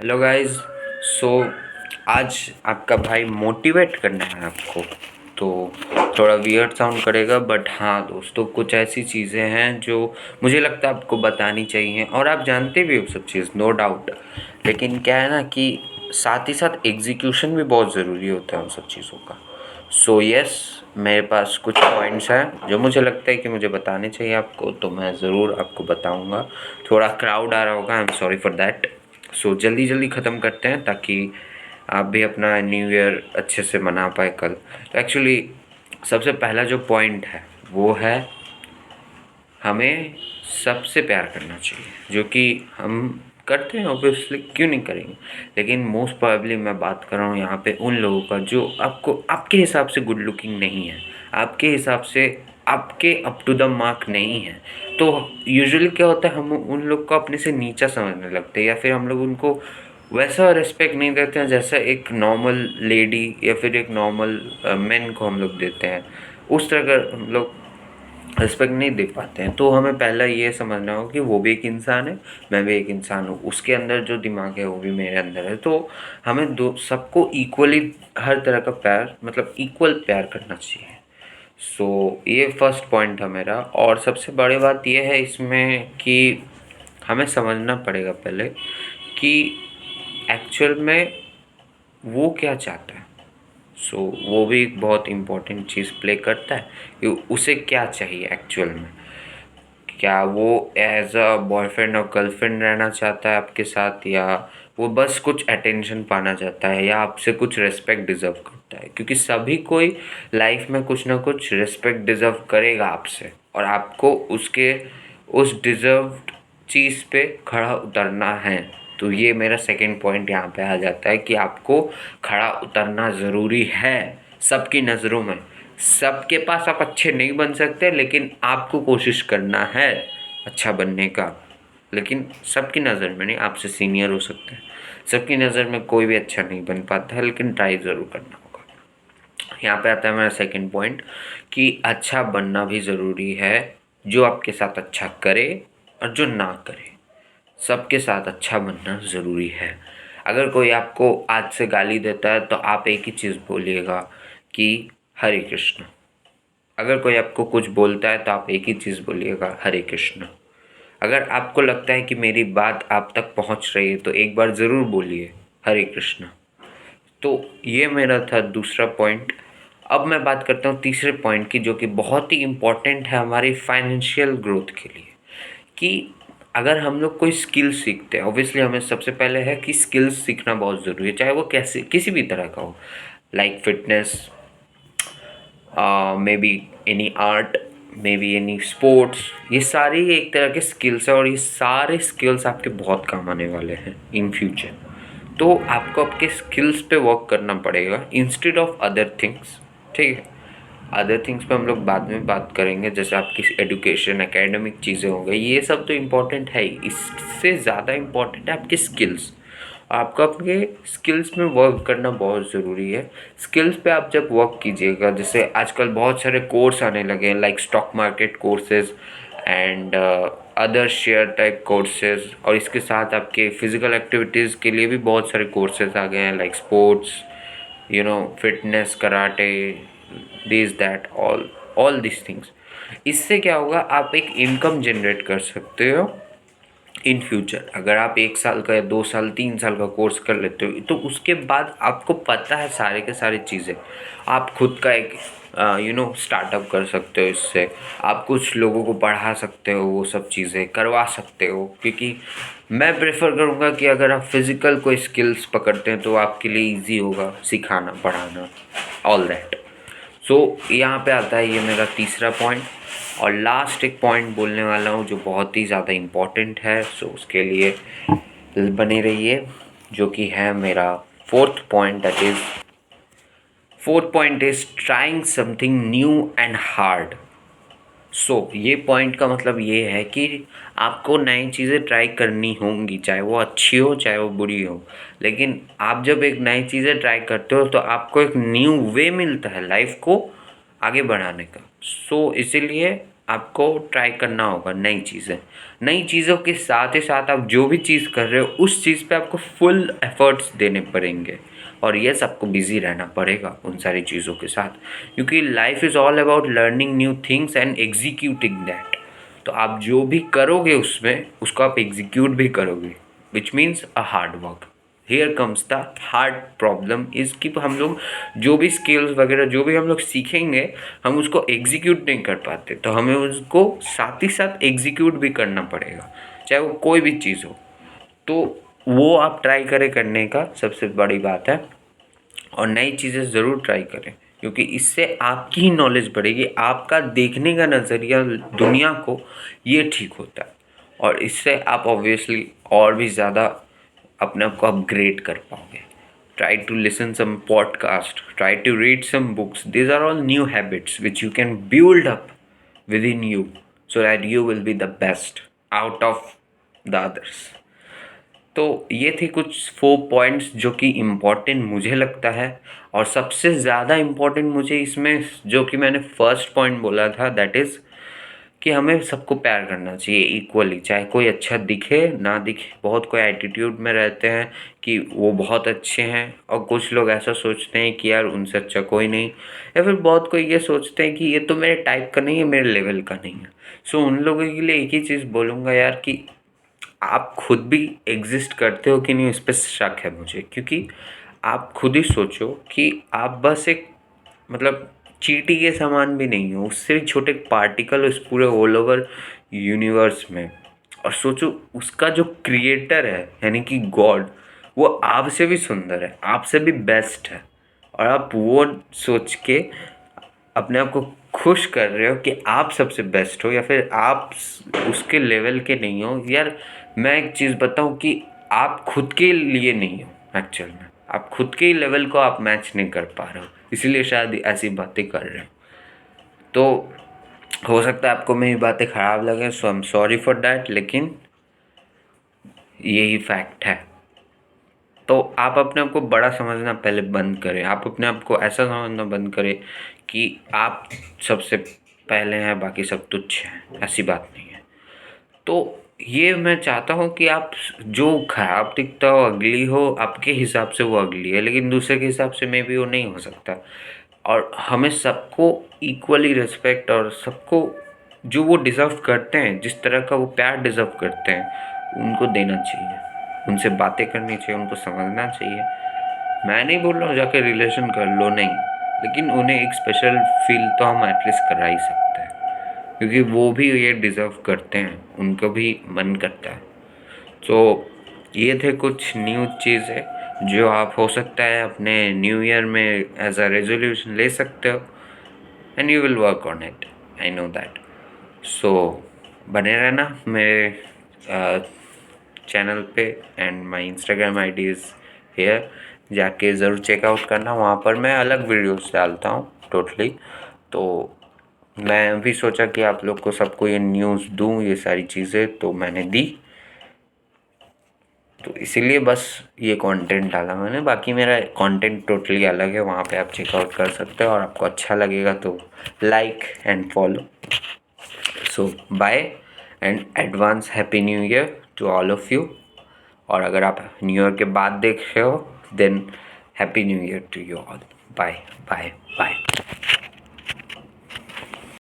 Hello guys. सो आज आपका भाई मोटिवेट करना है आपको। तो थोड़ा वियर्ड साउंड करेगा, बट हाँ दोस्तों, कुछ ऐसी चीज़ें हैं जो मुझे लगता है आपको बतानी चाहिए, और आप जानते भी हो सब चीज़, नो डाउट। लेकिन क्या है ना कि साथ ही साथ एग्जीक्यूशन भी बहुत ज़रूरी होता है उन सब चीज़ों का। सो यस, मेरे पास कुछ पॉइंट्स हैं जो मुझे लगता है कि मुझे बताने चाहिए आपको, तो मैं ज़रूर आपको बताऊंगा। थोड़ा क्राउड आ रहा होगा, I am sorry for that. So जल्दी जल्दी ख़त्म करते हैं ताकि आप भी अपना न्यू ईयर अच्छे से मना पाए कल। तो एक्चुअली सबसे पहला जो पॉइंट है वो है, हमें सबसे प्यार करना चाहिए, जो कि हम करते हैं ऑब्वियसली, क्यों नहीं करेंगे। लेकिन मोस्ट प्रोबेबली मैं बात कर रहा हूँ यहाँ पे उन लोगों का जो आपको आपके हिसाब से गुड लुकिंग नहीं है, आपके हिसाब से आपके अप टू द मार्क नहीं है। तो यूजुअली क्या होता है, हम उन लोग को अपने से नीचा समझने लगते हैं, या फिर हम लोग उनको वैसा रिस्पेक्ट नहीं देते हैं जैसा एक नॉर्मल लेडी या फिर एक नॉर्मल मैन को हम लोग देते हैं। उस तरह का हम लोग रिस्पेक्ट नहीं दे पाते हैं। तो हमें पहला ये समझना होगा कि वो भी एक इंसान है, मैं भी एक इंसान हूँ, उसके अंदर जो दिमाग है वो भी मेरे अंदर है। तो हमें दो सबको इक्वली, हर तरह का प्यार, मतलब इक्वल प्यार करना चाहिए। सो ये फर्स्ट पॉइंट है मेरा। और सबसे बड़ी बात ये है इसमें कि हमें समझना पड़ेगा पहले कि एक्चुअल में वो क्या चाहता है। सो वो भी एक बहुत इम्पोर्टेंट चीज़ प्ले करता है कि उसे क्या चाहिए एक्चुअल में। क्या वो एज अ बॉयफ्रेंड और गर्लफ्रेंड रहना चाहता है आपके साथ, या वो बस कुछ अटेंशन पाना चाहता है, या आपसे कुछ रिस्पेक्ट डिज़र्व करता है। क्योंकि सभी कोई लाइफ में कुछ ना कुछ रिस्पेक्ट डिज़र्व करेगा आपसे, और आपको उसके उस डिज़र्व्ड चीज़ पे खड़ा उतरना है। तो ये मेरा सेकंड पॉइंट यहाँ पे आ जाता है कि आपको खड़ा उतरना ज़रूरी है सबकी नज़रों में। सबके पास आप अच्छे नहीं बन सकते, लेकिन आपको कोशिश करना है अच्छा बनने का। लेकिन सबकी नज़र में नहीं, आपसे सीनियर हो सकते हैं, सबकी नज़र में कोई भी अच्छा नहीं बन पाता है, लेकिन ट्राई ज़रूर करना होगा। यहाँ पे आता है मेरा सेकंड पॉइंट कि अच्छा बनना भी ज़रूरी है। जो आपके साथ अच्छा करे और जो ना करे, सबके साथ अच्छा बनना ज़रूरी है। अगर कोई आपको आज से गाली देता है तो आप एक ही चीज़ बोलिएगा कि हरे कृष्ण। अगर कोई आपको कुछ बोलता है तो आप एक ही चीज़ बोलिएगा, हरे कृष्ण। अगर आपको लगता है कि मेरी बात आप तक पहुंच रही है तो एक बार ज़रूर बोलिए, हरे कृष्ण। तो ये मेरा था दूसरा पॉइंट। अब मैं बात करता हूँ तीसरे पॉइंट की, जो कि बहुत ही इम्पॉर्टेंट है हमारी फाइनेंशियल ग्रोथ के लिए। कि अगर हम लोग कोई स्किल सीखते हैं, ऑब्वियसली हमें सबसे पहले है कि स्किल्स सीखना बहुत ज़रूरी है, चाहे वो कैसे किसी भी तरह का हो, like fitness, may be any art, may be any sports. ये सारी एक तरह के स्किल्स है, और ये सारे स्किल्स आपके बहुत काम आने वाले हैं इन फ्यूचर। तो आपको आपके स्किल्स पे वर्क करना पड़ेगा इंस्टेड ऑफ अदर थिंग्स। ठीक है, अदर थिंग्स पे हम लोग बाद में बात करेंगे, जैसे आपकी एजुकेशन, एकेडमिक चीज़ें हो गई, ये सब तो इम्पोर्टेंट है ही। इससे ज़्यादा इम्पोर्टेंट है आपकी स्किल्स। आपको अपने स्किल्स में वर्क करना बहुत ज़रूरी है। स्किल्स पे आप जब वर्क कीजिएगा, जैसे आजकल बहुत सारे कोर्स आने लगे हैं, like stock market courses and other share type courses, और इसके साथ आपके फिज़िकल एक्टिविटीज़ के लिए भी बहुत सारे कोर्सेज आ गए हैं, like sports, fitness, karate, this that, all this things. इससे क्या होगा, आप एक इनकम जनरेट कर सकते हो इन फ्यूचर। अगर आप 1 साल का या 2 साल 3 साल का कोर्स कर लेते हो, तो उसके बाद आपको पता है सारे के सारी चीज़ें। आप खुद का एक स्टार्टअप कर सकते हो इससे। आप कुछ लोगों को पढ़ा सकते हो, वो सब चीज़ें करवा सकते हो। क्योंकि मैं प्रेफर करूँगा कि अगर आप फिज़िकल कोई स्किल्स पकड़ते हैं तो आपके लिए ईजी होगा सिखाना, पढ़ाना, ऑल दैट। सो यहाँ पे आता है ये मेरा तीसरा पॉइंट। और लास्ट एक पॉइंट बोलने वाला हूँ जो बहुत ही ज़्यादा इम्पॉर्टेंट है, सो उसके लिए बने रहिए, जो कि है मेरा fourth point. That is, fourth point is trying something new and hard. So ये पॉइंट का मतलब ये है कि आपको नई चीज़ें ट्राई करनी होंगी, चाहे वो अच्छी हो चाहे वो बुरी हो। लेकिन आप जब एक नई चीज़ें ट्राई करते हो तो आपको एक न्यू वे मिलता है लाइफ को आगे बढ़ाने का। सो इसीलिए आपको ट्राई करना होगा नई चीज़ें। नई चीज़ों के साथ ही साथ आप जो भी चीज़ कर रहे हो उस चीज़ पे आपको फुल एफर्ट्स देने पड़ेंगे, और यस आपको बिज़ी रहना पड़ेगा उन सारी चीज़ों के साथ, क्योंकि life is all about learning new things and executing that. तो आप जो भी करोगे उसमें उसको आप एग्जीक्यूट भी करोगे, which means a hard work. Here comes the hard problem is कि हम लोग जो भी स्किल्स वगैरह जो भी हम लोग सीखेंगे हम उसको एग्जीक्यूट नहीं कर पाते, तो हमें उसको साथ ही साथ एग्जीक्यूट भी करना पड़ेगा, चाहे वो कोई भी चीज़ हो। तो वो आप ट्राई करें करने का, सबसे बड़ी बात है। और नई चीज़ें ज़रूर ट्राई करें, क्योंकि इससे आपकी ही नॉलेज बढ़ेगी, आपका देखने का नज़रिया दुनिया को ये ठीक होता है, और इससे आप ऑब्वियसली और भी ज़्यादा अपने आप को अपग्रेड कर पाओगे। Try to listen some podcast, try to read some books, these are all new habits which you can build up within you, so that you will be the best out of the others. तो ये थे कुछ 4 points जो कि important मुझे लगता है, और सबसे ज़्यादा इम्पॉर्टेंट मुझे इसमें जो कि मैंने फर्स्ट पॉइंट बोला था दैट इज़ कि हमें सबको प्यार करना चाहिए इक्वली, चाहे कोई अच्छा दिखे ना दिखे। बहुत कोई एटीट्यूड में रहते हैं कि वो बहुत अच्छे हैं, और कुछ लोग ऐसा सोचते हैं कि यार उनसे अच्छा कोई नहीं, या फिर बहुत कोई ये सोचते हैं कि ये तो मेरे टाइप का नहीं है, मेरे लेवल का नहीं है। सो उन लोगों के लिए एक ही चीज़ बोलूँगा यार कि आप खुद भी एग्जिस्ट करते हो कि नहीं, इस पर शक है मुझे, क्योंकि आप खुद ही सोचो कि आप बस एक मतलब चींटी के समान भी नहीं हो, उससे भी छोटे पार्टिकल उस पूरे ऑल ओवर यूनिवर्स में। और सोचो उसका जो क्रिएटर है यानी कि गॉड, वो आपसे भी सुंदर है, आपसे भी बेस्ट है, और आप वो सोच के अपने आप को खुश कर रहे हो कि आप सबसे बेस्ट हो, या फिर आप उसके लेवल के नहीं हो। यार मैं एक चीज़ बताऊं कि आप खुद के लिए नहीं हो, एक्चुअल में आप खुद के ही लेवल को आप मैच नहीं कर पा रहे हो, इसीलिए शायद ऐसी बातें कर रहे हो। तो हो सकता है आपको मेरी बातें ख़राब लगे, so I am sorry for that, लेकिन यही फैक्ट है। तो आप अपने आप को बड़ा समझना पहले बंद करें, आप अपने आप को ऐसा समझना बंद करें कि आप सबसे पहले हैं, बाकी सब तुच्छ हैं, ऐसी बात नहीं है। तो ये मैं चाहता हूँ कि आप जो खराब दिखता हो, अगली हो, आपके हिसाब से वो अगली है, लेकिन दूसरे के हिसाब से मे भी वो नहीं हो सकता। और हमें सबको इक्वली रिस्पेक्ट, और सबको जो वो डिज़र्व करते हैं, जिस तरह का वो प्यार डिज़र्व करते हैं, उनको देना चाहिए, उनसे बातें करनी चाहिए, उनको समझना चाहिए। मैं नहीं बोल रहा हूँ जाके रिलेशन कर लो, नहीं, लेकिन उन्हें एक स्पेशल फील तो हम एटलीस्ट करा ही सकते हैं, क्योंकि वो भी ये डिज़र्व करते हैं, उनको भी मन करता है। तो ये थे कुछ न्यू चीज़ें जो आप हो सकता है अपने न्यू ईयर में एज अ रेजोल्यूशन ले सकते हो, and you will work on it, I know that. So बने रहना मेरे चैनल पे, and my Instagram I D is here, जाके ज़रूर चेकआउट करना, वहाँ पर मैं अलग वीडियोस डालता हूँ टोटली। तो मैं भी सोचा कि आप लोग को सबको ये न्यूज़ दूँ, ये सारी चीज़ें, तो मैंने दी, तो इसीलिए बस ये कंटेंट डाला मैंने। बाकी मेरा कंटेंट टोटली अलग है, वहाँ पे आप चेकआउट कर सकते हो, और आपको अच्छा लगेगा तो like and follow. So bye, and advance happy new year to all of you. और अगर आप न्यू ईयर के बाद देख रहे हो, then happy new year to you all. Bye bye bye.